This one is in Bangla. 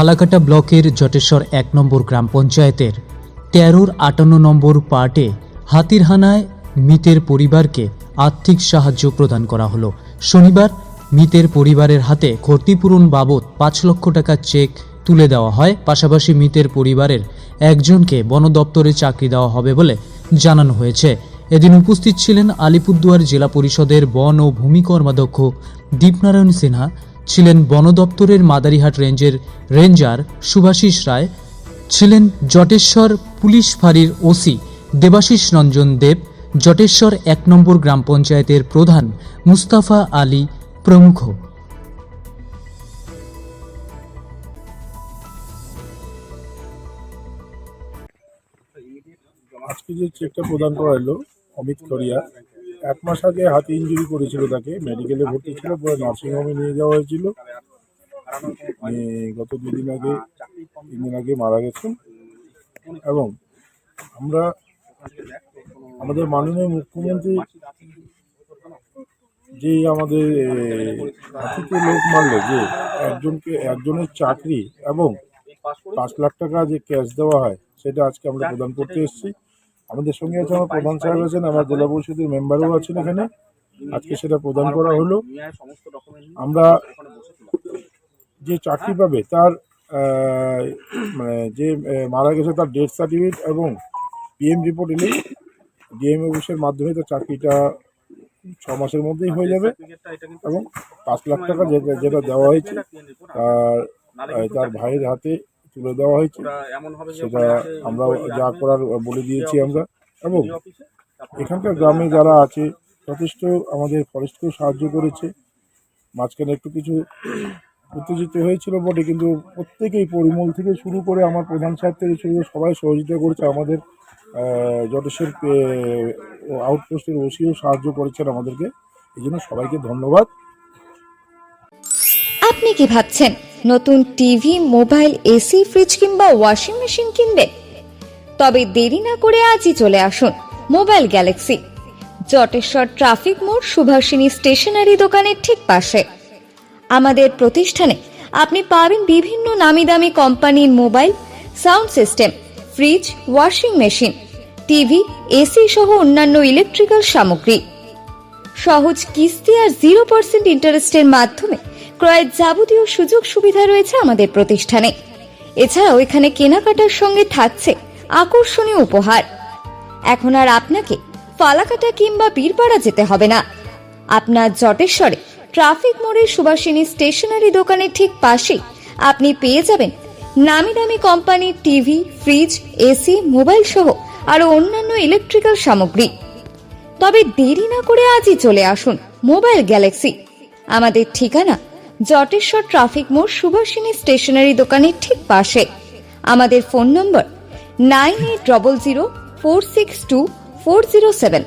ফালাকাটা ব্লকের জটেশ্বর 1 নম্বর গ্রাম পঞ্চায়েতের 13-58 নম্বর পার্টে হাতির হানায় মৃতের পরিবারকে আর্থিক সাহায্য প্রদান করা হলো। শনিবার মৃতের পরিবারের হাতে ক্ষতিপূরণ বাবদ 5 লক্ষ টাকা চেক তুলে দেওয়া হয়। পাশাপাশি মৃতের পরিবারের একজনকে বন দপ্তরে চাকরি দেওয়া হবে বলে জানানো হয়েছে। এদিন উপস্থিত ছিলেন আলিপুরদুয়ার জেলা পরিষদের বন ও ভূমি কর্মাধ্যক্ষ দীপনারায়ণ সিনহা, ছিলেন বন দপ্তরের মাদারিহাট রেঞ্জের রেঞ্জার শুভাশিস রায়, ছিলেন জটেশ্বর পুলিশ ফাঁড়ির ওসি দেবাশিস রঞ্জন দেব, জটেশ্বর 1 নম্বর গ্রাম পঞ্চায়েতের প্রধান মুস্তাফা আলী প্রমুখ। আজকে যে চেকটা প্রদান করা হলো অমিত খরিয়া, 1 মাস আগে হাতে ইঞ্জুরি করেছিল, তাকে মেডিকেলে ভর্তি ছিল, পরে নার্সিংহোমে নিয়ে যাওয়া হয়েছিল। গত 3 দিন আগে মারা গেছেন। এবং আমরা আমাদের মাননীয় মুখ্যমন্ত্রী যে আমাদের হাতিতে লোক মারলো, যে একজনের চাকরি এবং 5 লাখ টাকা যে ক্যাশ দেওয়া হয়, সেটা আজকে আমরা প্রদান করতে এসেছি। আমাদের সঙ্গে আছে আমার প্রধান সাহেব আছেন, আমার জেলা পরিষদের মেম্বারও আছেন এখানে। আজকে সেটা প্রদান করা হলো। আমরা যে চাকরি পাবে তার মানে যে মারা গেছে তার ডেথ সার্টিফিকেট এবং পিএম রিপোর্ট এলে ডিএম অফিসের মাধ্যমে তার চাকরিটা 6 মাসের মধ্যেই হয়ে যাবে। এবং 5 লাখ টাকা যেটা দেওয়া হয়েছে তার ভাইয়ের হাতে তুলে দেওয়া হয়েছে, সেটা আমরা যা করার বলে দিয়েছি আমরা। এবং এখানকার গ্রামে যারা আছে যথেষ্ট আমাদের ফরেস্টকেও সাহায্য করেছে। মাঝখানে একটু কিছু উত্তেজিত হয়েছিল বটে, কিন্তু প্রত্যেকেই পরিমল থেকে শুরু করে আমার প্রধান সাহেব থেকে শুরু করে সবাই সহযোগিতা করেছে। আমাদের জটেশ্বর আউটপোস্টের ওসিও সাহায্য করেছেন আমাদেরকে, এই জন্য সবাইকে ধন্যবাদ। আপনি কি ভাবছেন নতুন টিভি, মোবাইল, এসি, ফ্রিজ কিংবা ওয়াশিং মেশিন কিনবেন? তবে দেরি না করে আজই চলে আসুন মোবাইল গ্যালাক্সি, জটেশ্বর ট্রাফিক মোড়, সুভাষিনী স্টেশনারি দোকানের ঠিক পাশে। আমাদের প্রতিষ্ঠানে আপনি পাবেন বিভিন্ন নামি দামি কোম্পানির mobile, sound system, fridge, washing machine, TV, AC সহ অন্যান্য ইলেকট্রিক্যাল সামগ্রী। সহজ কিস্তি আর 0% ইন্টারেস্টের মাধ্যমে ক্রয়ের যাবতীয় সুযোগ সুবিধা রয়েছে আমাদের প্রতিষ্ঠানে। এছাড়াও এখানে কেনাকাটার সঙ্গে থাকছে আকর্ষণীয় উপহার। এখন আর আপনাকে ফালাকাটা কিংবা বীরপাড়া যেতে হবে না। আপনার জটেশ্বরে ট্রাফিক মোড়ের সুভাষিনী স্টেশনারি দোকানের ঠিক পাশেই আপনি পেয়ে যাবেন নামি দামি কোম্পানির টিভি, ফ্রিজ, এসি, মোবাইল সহ আরো অন্যান্য ইলেকট্রিক্যাল সামগ্রী। তবে দেরি না করে আজই চলে আসুন মোবাইল গ্যালাক্সি। আমাদের ঠিকানা জটেশ্বর ট্রাফিক মোড়, সুভাষিনী স্টেশনারি দোকানের ঠিক পাশে। আমাদের ফোন নম্বর 9800462407।